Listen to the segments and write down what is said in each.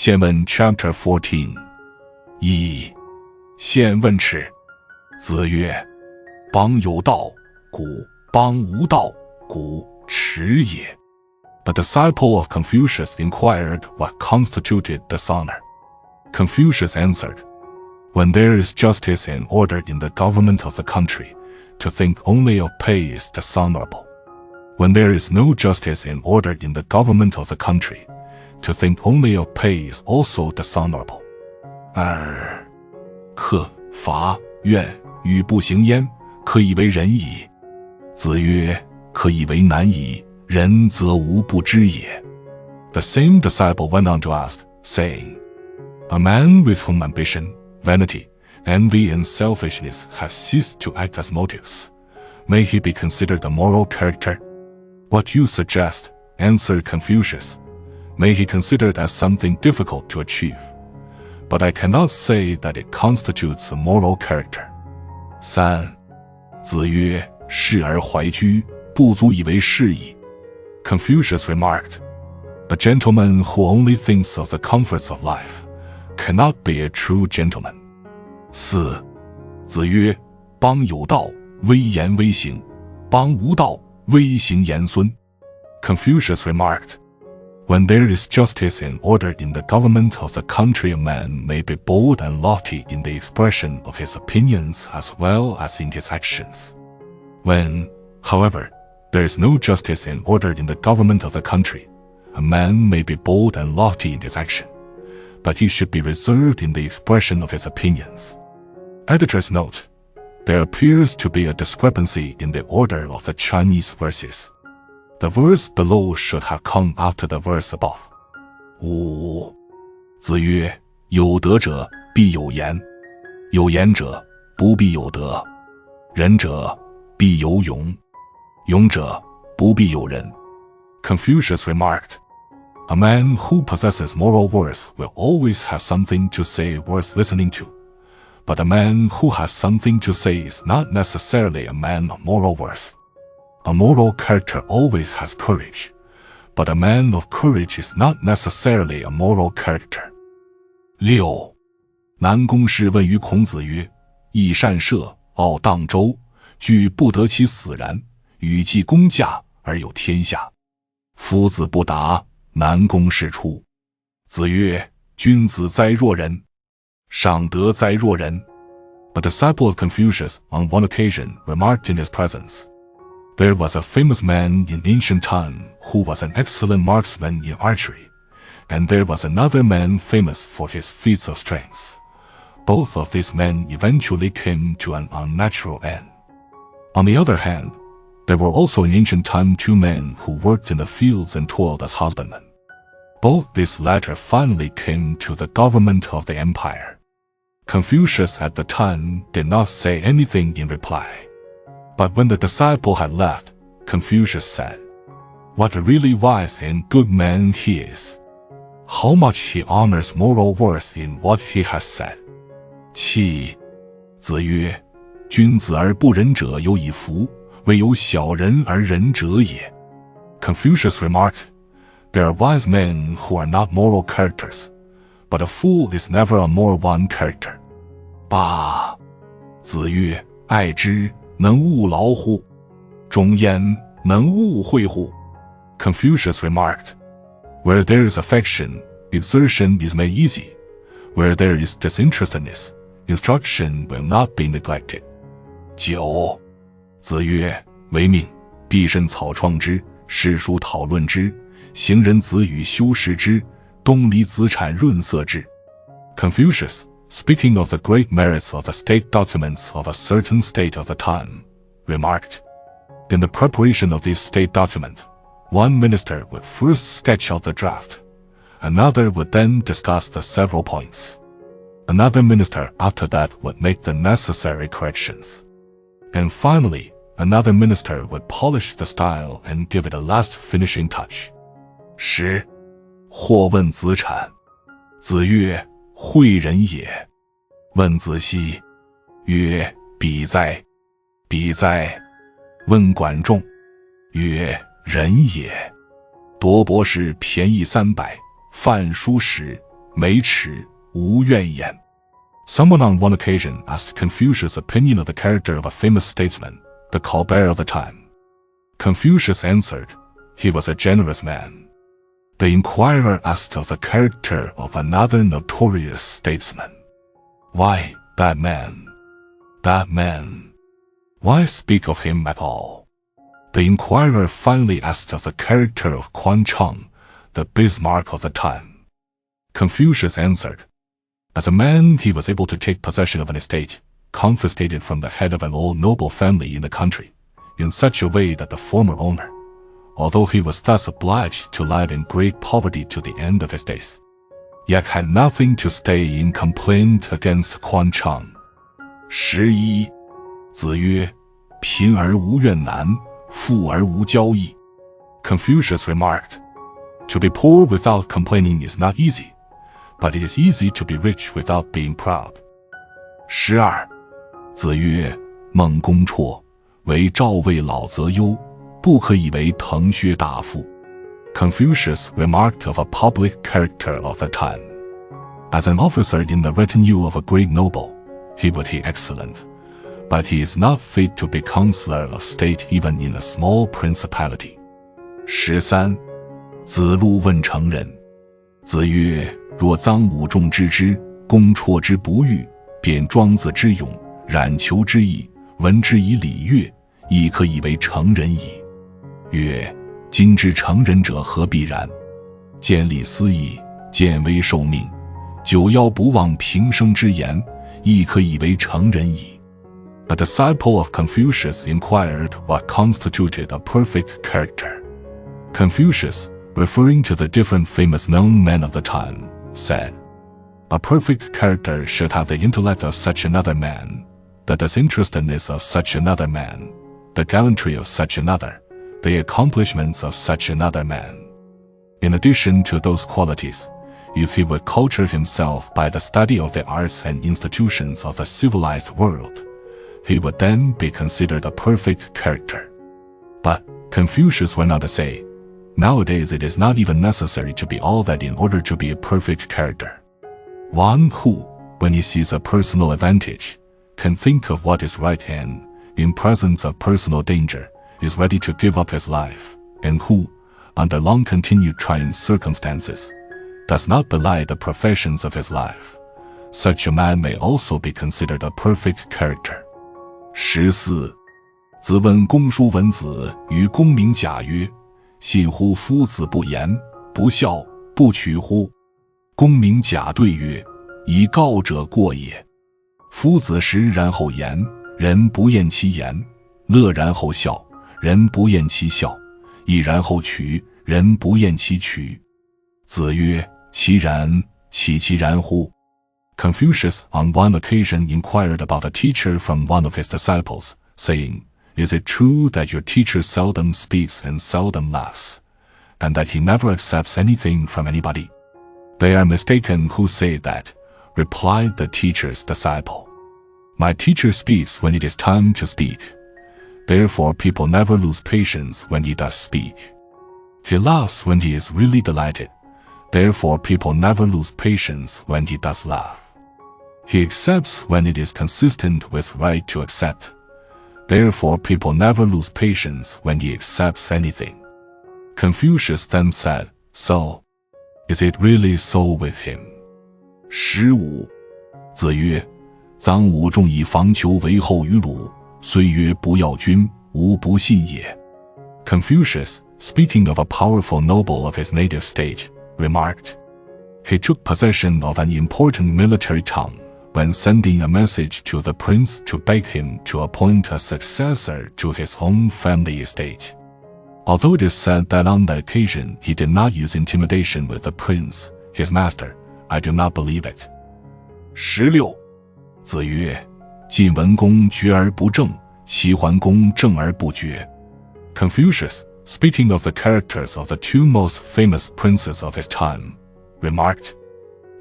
Footnotes Chapter 14 1. 宪问耻。子曰：邦有道，古；邦无道，古耻也。A disciple of Confucius inquired what constituted dishonor. Confucius answered, when there is justice and order in the government of the country, to think only of pay is dishonorable. When there is no justice and order in the government of the country, to think only of pay is also dishonorable. 2. 克伐怨与不行焉，可以为仁矣。子曰：可以为难矣，仁则无不知也。The same disciple went on to ask, saying, a man with whom ambition, vanity, envy, and selfishness have ceased to act as motives, may he be considered a moral character? What you suggest, answered Confucius, may he considered as something difficult to achieve, but I cannot say that it constitutes a moral character. 3. 子曰：士而怀居，不足以为士矣。Confucius remarked, a gentleman who only thinks of the comforts of life cannot be a true gentleman. 4. 子曰：邦有道，威严威行；邦无道，威行严孙。Confucius remarked, when there is justice and order in the government of the country, a man may be bold and lofty in the expression of his opinions as well as in his actions. When, however, there is no justice and order in the government of the country, a man may be bold and lofty in his action, but he should be reserved in the expression of his opinions. Editor's note: there appears to be a discrepancy in the order of the Chinese verses. The verse below should have come after the verse above. 5. 子曰：有德者必有言，有言者不必有德；仁者必有勇，勇者不必有仁。Confucius remarked, a man who possesses moral worth will always have something to say worth listening to, but a man who has something to say is not necessarily a man of moral worth. A moral character always has courage, but a man of courage is not necessarily a moral character. 6. 南宫氏问于孔子曰：益善射，傲荡周，惧不得其死然，与计公驾而有天下。夫子不答，南宫氏出。子曰：君子哉若人！上德哉若人！ A disciple of Confucius on one occasion remarked in his presence, there was a famous man in ancient time who was an excellent marksman in archery, and there was another man famous for his feats of strength. Both of these men eventually came to an unnatural end. On the other hand, there were also in ancient time 2 men who worked in the fields and toiled as husbandmen. Both these latter finally came to the government of the empire. Confucius at the time did not say anything in reply. But when the disciple had left, Confucius said, what a really wise and good man he is! How much he honors moral worth in what he has said. 7. 子曰：君子而不仁者有以夫，唯有小人而仁者也。Confucius remarked, there are wise men who are not moral characters, but a fool is never a moral one character. 8. 子曰：爱之，能勿劳乎？忠焉，能勿惠乎？ Confucius remarked, where there is affection, exertion is made easy. Where there is disinterestedness, instruction will not be neglected. 9. 子曰：为命，必甚草创之，诗书讨论之，行人子语修饰之，东离子产润色之。Confucius, speaking of the great merits of the state documents of a certain state of the time, remarked, in the preparation of this state document, one minister would first sketch out the draft, another would then discuss the several points. Another minister after that would make the necessary corrections. And finally, another minister would polish the style and give it a last finishing touch. 10. 或问子产。子曰：诲人也。问子西，曰：彼哉！彼哉！问管仲，曰：人也。夺博士便宜300，贩书10，没耻，无怨言。Someone on one occasion asked Confucius' opinion of the character of a famous statesman, the pallbearer of the time. Confucius answered, he was a generous man. The inquirer asked of the character of another notorious statesman. Why, that man? That man? Why speak of him at all? The inquirer finally asked of the character of Quan Chang, the Bismarck of the time. Confucius answered, as a man he was able to take possession of an estate, confiscated from the head of an old noble family in the country, in such a way that the former owner, although he was thus obliged to live in great poverty to the end of his days, yet had nothing to stay in complaint against Quan Chang. 11. 子曰：贫而无怨难，富而无骄易。 Confucius remarked, to be poor without complaining is not easy, but it is easy to be rich without being proud. 12. 子曰：孟公绰，为赵魏老则忧，不可以为腾薛大夫。 Confucius remarked of a public character of the time. As an officer in the retinue of a great noble, he would be excellent, but he is not fit to be counselor of state even in a small principality. 13. 子路问成人。子曰：若臧武仲之之，公绰之不遇，便庄子之勇，冉求之义，闻之以礼乐，亦可以为成人矣。曰：今之成人者何必然？见利思义，见危受命，久夭不忘平生之言，亦可以为成人矣。A disciple of Confucius inquired what constituted a perfect character. Confucius, referring to the different famous known men of the time, said, a perfect character should have the intellect of such another man, the disinterestedness of such another man, the gallantry of such another, the accomplishments of such another man. In addition to those qualities, if he would culture himself by the study of the arts and institutions of the civilized world, he would then be considered a perfect character. But Confucius went on to say, nowadays it is not even necessary to be all that in order to be a perfect character. One who, when he sees a personal advantage, can think of what is right and, in presence of personal danger, is ready to give up his life, and who, under long continued trying circumstances, does not belie the professions of his life, such a man may also be considered a perfect character. 14. 子问公叔文子于公明甲曰：信乎夫子不言，不孝，不取乎？公明甲对曰：以告者过也。夫子实然后言，人不厌其言；乐然后笑，人不厌其笑；义然后取，人不厌其取。子曰：其然，岂其然乎？ Confucius on one occasion inquired about a teacher from one of his disciples, saying, is it true that your teacher seldom speaks and seldom laughs, and that he never accepts anything from anybody? They are mistaken who say that, replied the teacher's disciple. My teacher speaks when it is time to speak. Therefore people never lose patience when he does speak. He laughs when he is really delighted. Therefore people never lose patience when he does laugh. He accepts when it is consistent with right to accept. Therefore people never lose patience when he accepts anything. Confucius then said, so, is it really so with him? 15. 子曰：臧武仲以防求为后于鲁，虽曰不要君，吾不信也。 Confucius, speaking of a powerful noble of his native state, remarked, he took possession of an important military town when sending a message to the prince to beg him to appoint a successor to his own family estate. Although it is said that on that occasion he did not use intimidation with the prince, his master, I do not believe it. 16. 子曰：晋文公决而不正，齐桓公正而不决。 Confucius, speaking of the characters of the two most famous princes of his time, remarked,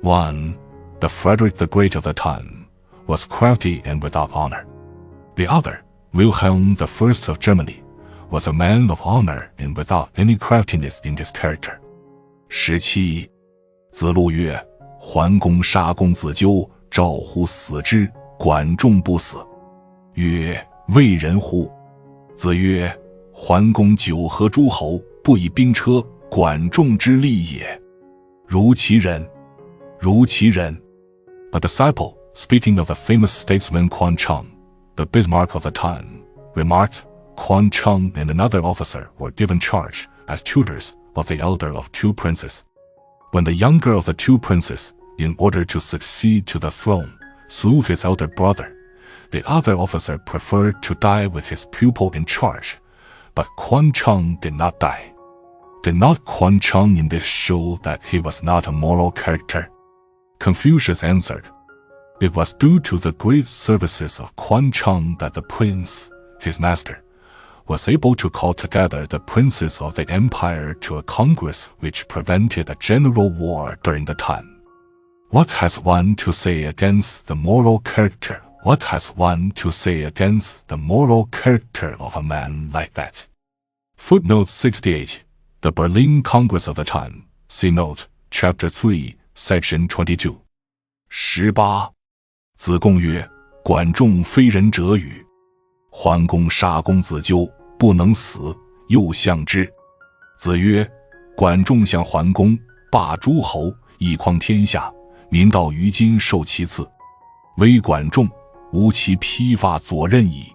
1. The Frederick the Great of the time was crafty and without honor. The other, Wilhelm I of Germany, was a man of honor and without any craftiness in his character. 17. 子路曰：桓公杀公子纠，赵乎死之，管仲不死。曰：为人乎？子曰：桓公九合诸侯，不以兵车，管仲之利也。如其人，如其人。A disciple, speaking of the famous statesman Quan Chung, the Bismarck of the time, remarked, Quan Chung and another officer were given charge, as tutors, of the elder of two princes. When the younger of the two princes, in order to succeed to the throne, slew his elder brother, the other officer preferred to die with his pupil in charge, but Quan Chung did not die. Did not Quan Chung in this show that he was not a moral character? Confucius answered, it was due to the great services of Quan Chung that the prince, his master, was able to call together the princes of the empire to a congress which prevented a general war during the time. What has one to say against the moral character? What has one to say against the moral character of a man like that? Footnotes 68. The Berlin Congress of the time. Sinology, Chapter 3, Section 22. 18. 子贡曰：管仲非人者与？桓公杀公子纠，不能死，又相之。子曰：管仲相桓公，霸诸侯，一匡天下，民道于今受其赐。唯管仲，无其披发左衽矣。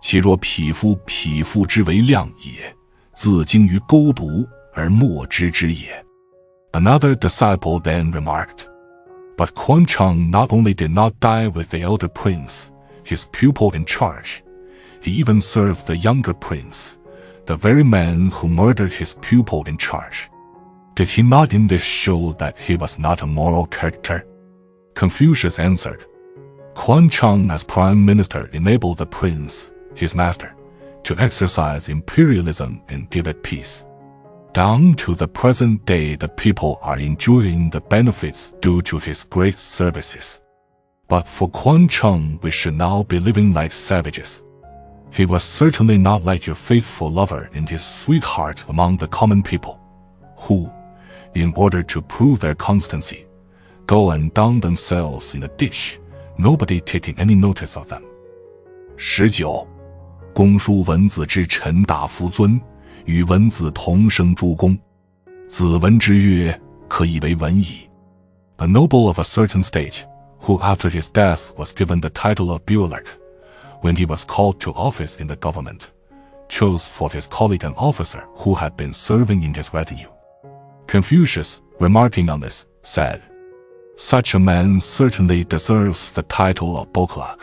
其若匹夫，匹夫之为量也，自精于钩毒，而莫知之也。Another disciple then remarked, but Quan Chung not only did not die with the elder prince, his pupil in charge, he even served the younger prince, the very man who murdered his pupil in charge. Did he not in this show that he was not a moral character? Confucius answered, Quan Chung as prime minister enabled the prince, his master, to exercise imperialism and give it peace. Down to the present day, the people are enjoying the benefits due to his great services. But for Quan Chung, we should now be living like savages. He was certainly not like your faithful lover and his sweetheart among the common people, who, in order to prove their constancy, go and drown themselves in a ditch, nobody taking any notice of them. 19. 公叔文子之臣大夫尊，与文子同生诸公。子闻之曰：可以为文矣。A noble of a certain state, who after his death was given the title of reordered, when he was called to office in the government, chose for his colleague an officer who had been serving in his retinue. Confucius, remarking on this, said, such a man certainly deserves the title of reordered.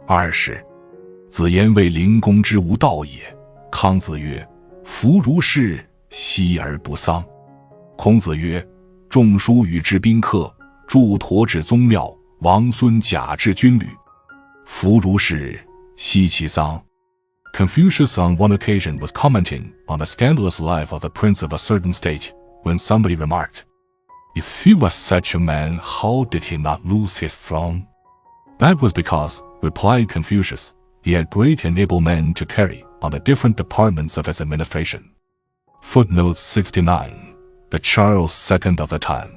20. 子言为灵公之无道也。康子曰：夫如是，息而不丧。孔子曰：仲舒与之宾客，祝佗至宗庙，王孙贾至军旅。夫如是，息其丧。Confucius on one occasion was commenting on the scandalous life of the prince of a certain state, when somebody remarked, if he was such a man, how did he not lose his throne? That was because, replied Confucius, he had great and able men to carry on the different departments of his administration. Footnote 69. The Charles II of the time.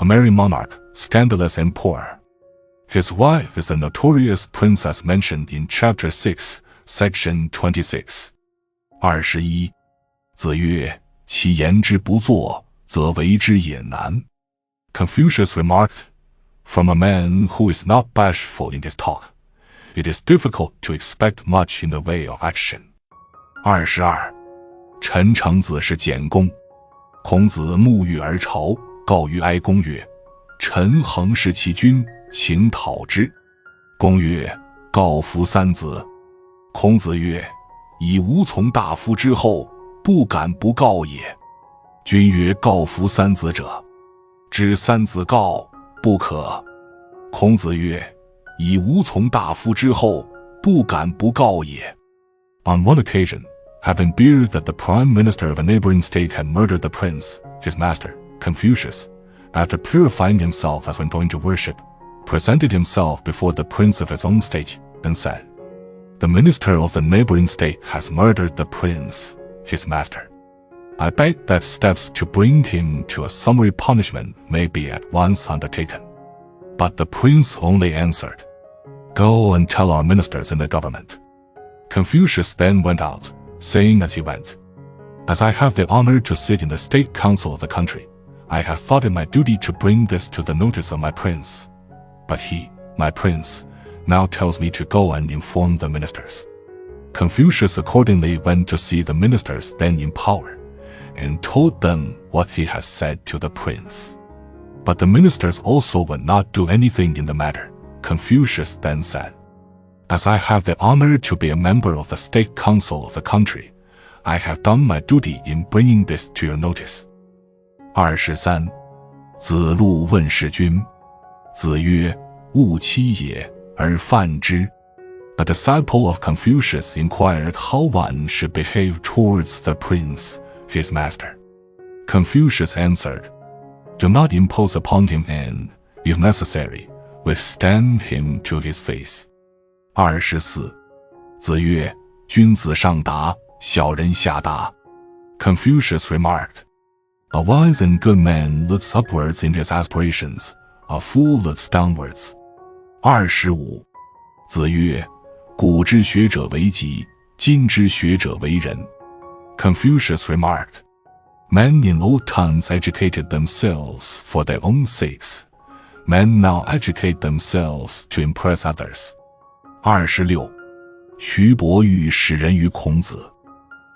A merry monarch, scandalous and poor. His wife is the notorious princess mentioned in Chapter 6, Section 26. 21. 子曰：其言之不作，则为之也难。Confucius remarked, from a man who is not bashful in his talk, it is difficult to expect much in the way of action. 22. 陈成子是简公。孔子沐浴而朝，告于哀公曰：陈恒是其君，请讨之。公曰：告夫三子。孔子曰：以无从大夫之后，不敢不告也。君曰：告夫三子者，知三子告，不可。孔子曰：以无从大夫之后，不敢不告也。On one occasion, having heard that the prime minister of a neighboring state had murdered the prince, his master, Confucius, after purifying himself as when going to worship, presented himself before the prince of his own state, and said, the minister of the neighboring state has murdered the prince, his master. I beg that steps to bring him to a summary punishment may be at once undertaken. But the prince only answered, Go and tell our ministers in the government. Confucius then went out, saying as he went, As I have the honor to sit in the state council of the country, I have thought it my duty to bring this to the notice of my prince. But he, my prince, now tells me to go and inform the ministers. Confucius accordingly went to see the ministers then in power, and told them what he had said to the prince. But the ministers also would not do anything in the matter. Confucius then said, As I have the honor to be a member of the state council of the country, I have done my duty in bringing this to your notice. 23. 子路问事君。子曰：勿欺也，而犯之。A disciple of Confucius inquired how one should behave towards the prince, his master. Confucius answered, Do not impose upon him and, if necessary, withstand him to his face. 24. 子曰：君子上达，小人下达。Confucius remarked, A wise and good man looks upwards in his aspirations, a fool looks downwards. 25. 子曰：古之学者为己，今之学者为人。Confucius remarked, Men in old times educated themselves for their own sakes. Men now educate themselves to impress others. 26. 徐伯玉使人于孔子。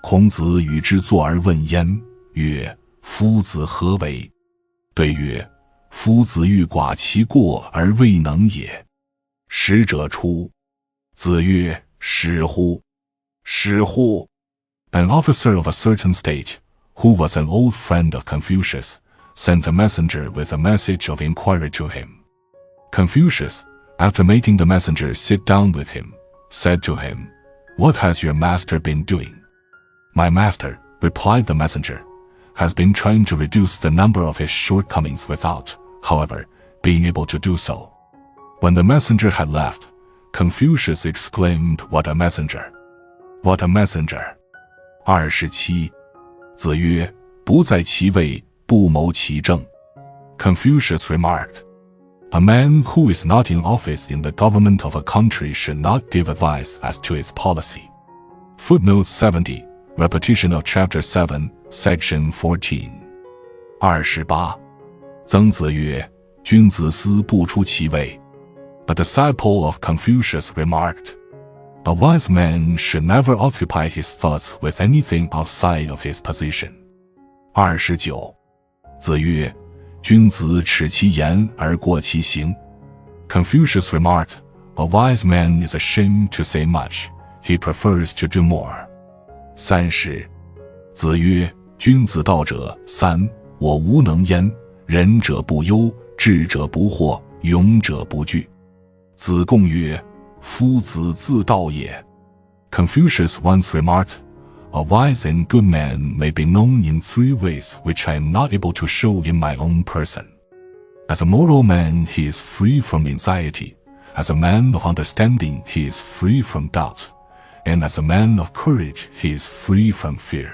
孔子与之坐而问焉，曰：夫子何为？对曰：夫子欲寡其过而未能也。使者出。子曰：使乎！使乎！ An officer of a certain state, who was an old friend of Confucius, sent a messenger with a message of inquiry to him. Confucius, after making the messenger sit down with him, said to him, What has your master been doing? My master, replied the messenger, has been trying to reduce the number of his shortcomings without, however, being able to do so. When the messenger had left, Confucius exclaimed, What a messenger! What a messenger! 27. 子曰：不在其位，不谋其政。Confucius remarked, A man who is not in office in the government of a country should not give advice as to its policy. Footnotes 70, repetition of chapter 7, section 14. 28. 曾子曰：君子思不出其位。A disciple of Confucius remarked, A wise man should never occupy his thoughts with anything outside of his position. 29. 子曰：君子耻其言而过其行。Confucius remarked, A wise man is ashamed to say much, he prefers to do more. 30. 子曰：君子道者三，我无能焉，仁者不忧，智者不惑，勇者不惧。子贡曰：夫子自道也。Confucius once remarked, A wise and good man may be known in 3 ways which I am not able to show in my own person. As a moral man, he is free from anxiety. As a man of understanding, he is free from doubt. And as a man of courage, he is free from fear.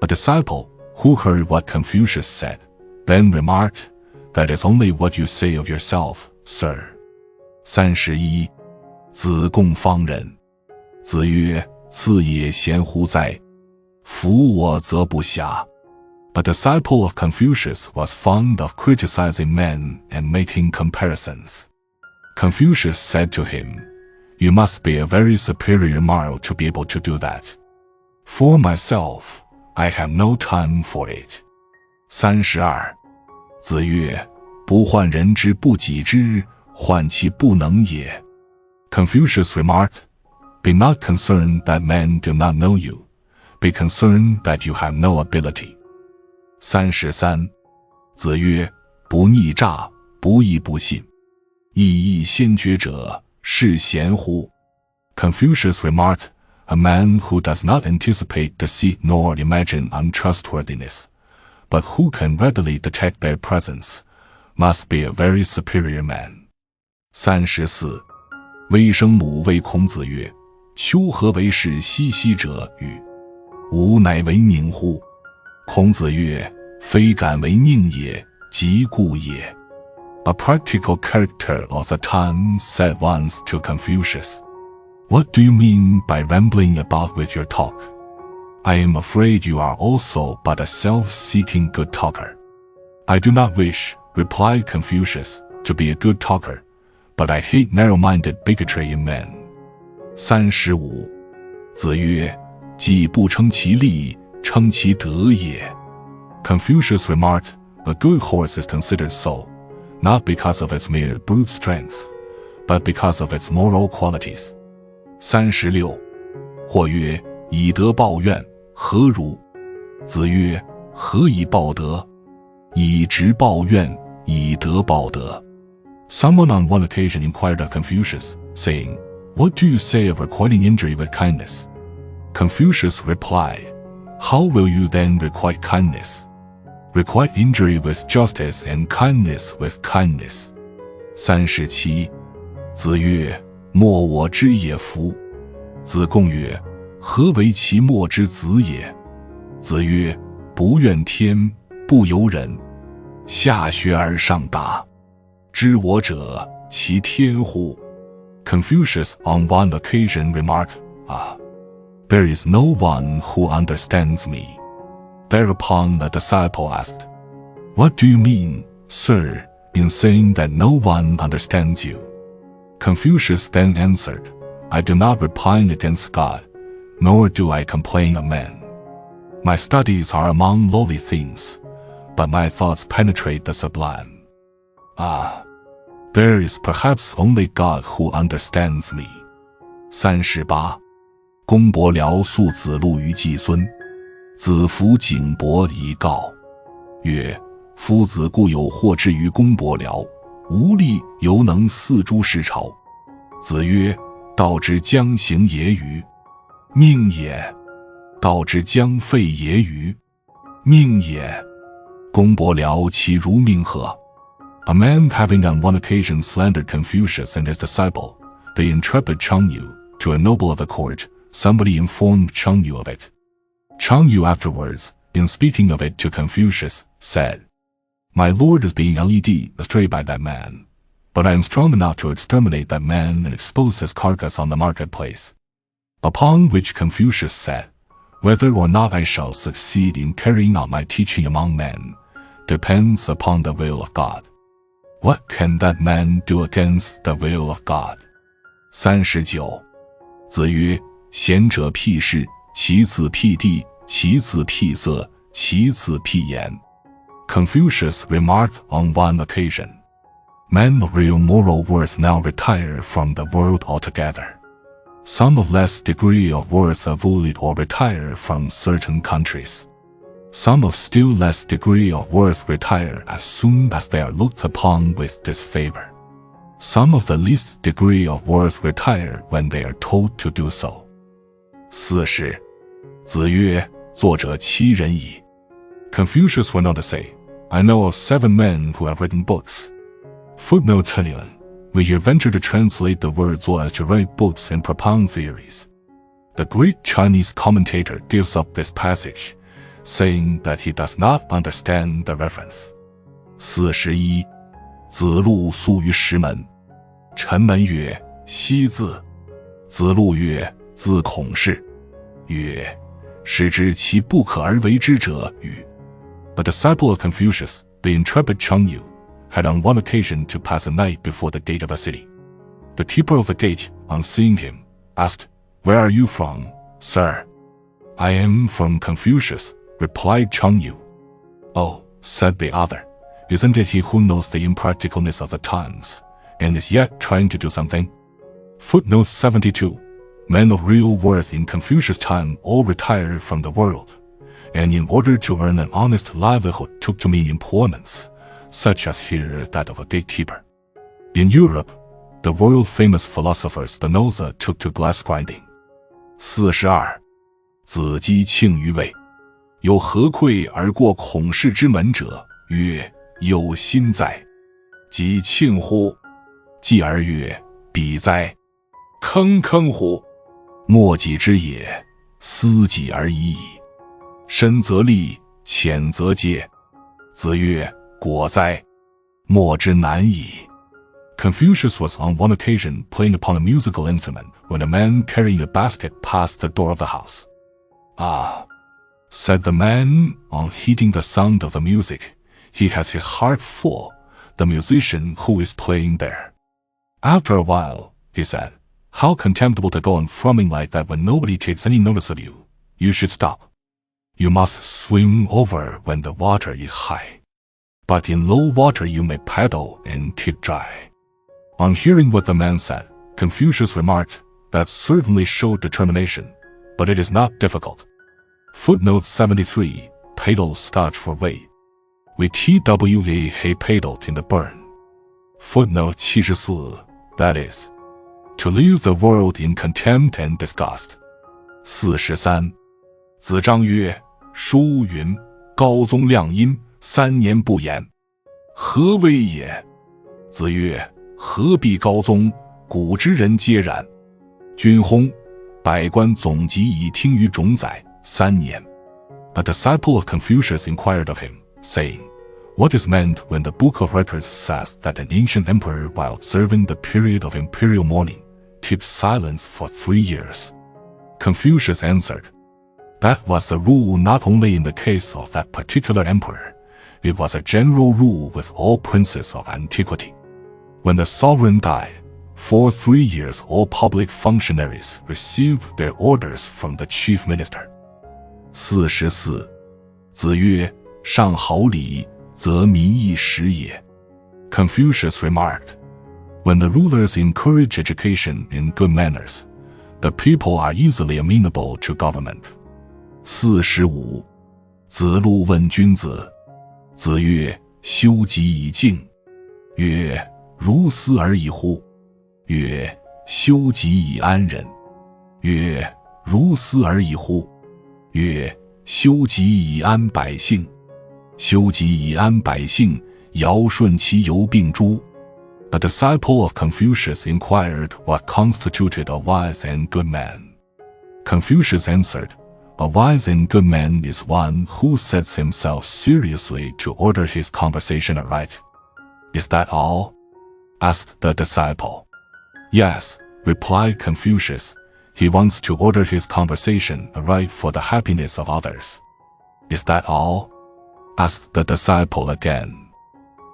A disciple, who heard what Confucius said, then remarked, That is only what you say of yourself, sir. 31. 子贡方人。子曰：赐也贤乎哉！夫我则不暇。A disciple of Confucius was fond of criticizing men and making comparisons. Confucius said to him, You must be a very superior mortal to be able to do that. For myself, I have no time for it. 32. 子曰：不患人之不己知，患其不能也。Confucius remarked, Be not concerned that men do not know you. Be concerned that you have no ability. 33. 子曰：不逆诈，不义不信。义亦先觉者，是贤乎？ Confucius remarked, A man who does not anticipate deceit nor imagine untrustworthiness, but who can readily detect their presence, must be a very superior man. 34. 微生母谓孔子曰：丘何为是兮兮者与？吾乃为宁乎？孔子曰：非敢为佞也，即故也。A practical character of the time said once to Confucius, What do you mean by rambling about with your talk? I am afraid you are also but a self-seeking good talker. I do not wish, replied Confucius, to be a good talker, but I hate narrow-minded bigotry in men. 35. 子曰：己不称其力，称其德也。Confucius remarked, A good horse is considered so, not because of its mere brute strength, but because of its moral qualities. 36. 或曰：以德报怨，何如？子曰：何以报德？以直报怨，以德报德。Someone on one occasion inquired of Confucius, saying, What do you say of requiting injury with kindness? Confucius replied, How will you then requite kindness? Requite injury with justice and kindness with kindness. 37. 子曰：莫我之也夫。子贡曰：何为其莫之子也？子曰：不怨天，不尤人，下学而上达。知我者，其天乎？ Confucius on one occasion remarked, There is no one who understands me. Thereupon a disciple asked, What do you mean, sir, in saying that no one understands you? Confucius then answered, I do not repine against God, nor do I complain of men. My studies are among lowly things, but my thoughts penetrate the sublime. There is perhaps only God who understands me. 38. 公伯僚诉子路于季孙，子服景伯以告，曰：夫子固有惑之于公伯僚，无力犹能四诸事朝。子曰：道之将行也与？命也。道之将废也与？命也。公伯僚其如命何？ A man having on one occasion slandered Confucius and his disciple, the intrepid Changyu, to a noble of the court, somebody informed Changyu of it. Changyu afterwards, in speaking of it to Confucius, said, My lord is being led astray by that man, but I am strong enough to exterminate that man and expose his carcass on the marketplace. Upon which Confucius said, Whether or not I shall succeed in carrying out my teaching among men, depends upon the will of God. What can that man do against the will of God? 39. 子曰：贤者辟事，其次辟地，其次辟色，其次辟言。Confucius remarked on one occasion, Men of real moral worth now retire from the world altogether. Some of less degree of worth avoid or retire from certain countries. Some of still less degree of worth retire as soon as they are looked upon with disfavor. Some of the least degree of worth retire when they are told to do so. 40. 子曰：作者七人矣。Confucius went on to say, I know of 7 men who have written books. Footnote 21. We here venture to translate the word so as to write books and propound theories. The great Chinese commentator gives up this passage, saying that he does not understand the reference. 41. 子路宿于石门。臣门曰：西字。子路曰：自孔氏。曰：使之其不可而为之者与。A disciple of Confucius, the intrepid Changyu, had on one occasion to pass a night before the gate of a city. The keeper of the gate, on seeing him, asked, Where are you from, sir? I am from Confucius, replied Changyu. Oh, said the other, isn't it he who knows the impracticalness of the times, and is yet trying to do something? Footnote 72. Men of real worth in Confucius' time all retired from the world, and in order to earn an honest livelihood took to mean employments, such as here that of a gatekeeper. In Europe, the world-famous philosopher Spinoza took to glass grinding. 42. 子姬庆于位，有何愧而过孔氏之门者？曰：有心哉！即庆乎？继而曰：彼哉！坑坑乎！莫己之也，斯己而已矣。身则利，谴责皆。子曰：果哉！莫之难矣。Confucius was on one occasion playing upon a musical instrument when a man carrying a basket passed the door of the house. Ah, said the man, on hearing the sound of the music, he has his heart full, the musician who is playing there. After a while, he said, how contemptible to go on thrumming like that when nobody takes any notice of you. You should stop. You must swim over when the water is high. But in low water you may paddle and keep dry. On hearing what the man said, Confucius remarked, that certainly showed determination, but it is not difficult. Footnotes 73, paddle Scotch for way. We twa he paddled in the burn. Footnote 74, that is, to leave the world in contempt and disgust. 43. 子张曰：书云，高宗亮阴，3年不言。何为也？子曰：何必高宗？古之人皆然。君薨，百官总集以听于冢宰3年。A disciple of Confucius inquired of him, saying, what is meant when the Book of Records says that an ancient emperor, while observing the period of imperial mourning, keeps silence for 3 years? Confucius answered, that was the rule not only in the case of that particular emperor, it was a general rule with all princes of antiquity. When the sovereign died, for 3 years all public functionaries received their orders from the chief minister. 44. 子曰：上好礼，则民易时也。Confucius remarked, when the rulers encourage education in good manners, the people are easily amenable to government. 45. 子路问君子。子曰：修己以敬。曰：如斯而已乎？曰：修己以安人。曰：如斯而已乎？曰：修己以安百姓。修己以安百姓，尧舜其犹并诸。A disciple of Confucius inquired what constituted a wise and good man. Confucius answered, a wise and good man is one who sets himself seriously to order his conversation aright. Is that all? Asked the disciple. Yes, replied Confucius. He wants to order his conversation aright for the happiness of others. Is that all? Asked the disciple again.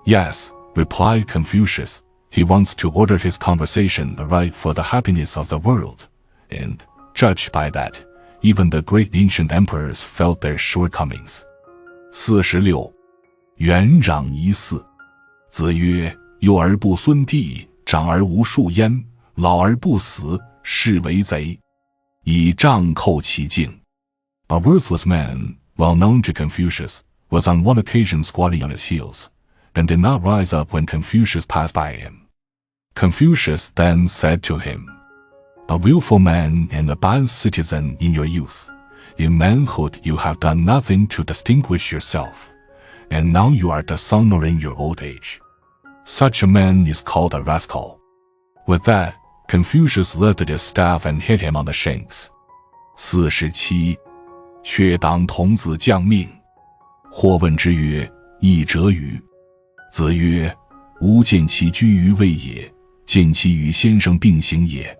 Yes, replied Confucius. He wants to order his conversation aright for the happiness of the world, and, judged by that, even the great ancient emperors felt their shortcomings. 46. 元攘夷四。子曰：幼而不孙弟，长而无庶焉，老而不死，是为贼。以杖扣其颈。A worthless man, well known to Confucius, was on one occasion squatting on his heels, and did not rise up when Confucius passed by him. Confucius then said to him, a willful man and a bad citizen in your youth, in manhood you have done nothing to distinguish yourself, and now you are dishonor in your old age. Such a man is called a rascal. With that, Confucius lifted his staff and hit him on the shanks. 47. 却当童子将命。或问之曰：义者与？子曰：吾见其居于位也，见其与先生并行也。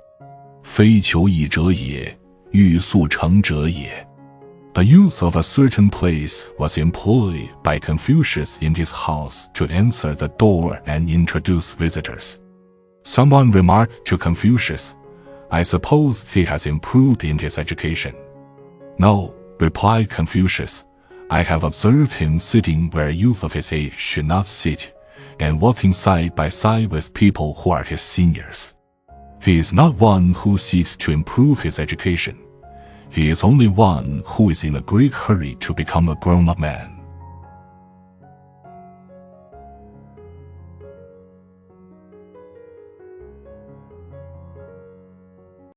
非求义者也，欲速成者也。A youth of a certain place was employed by Confucius in his house to answer the door and introduce visitors. Someone remarked to Confucius, I suppose he has improved in his education. No, replied Confucius, I have observed him sitting where a youth of his age should not sit, and walking side by side with people who are his seniors. He is not one who seeks to improve his education. He is only one who is in a great hurry to become a grown-up man.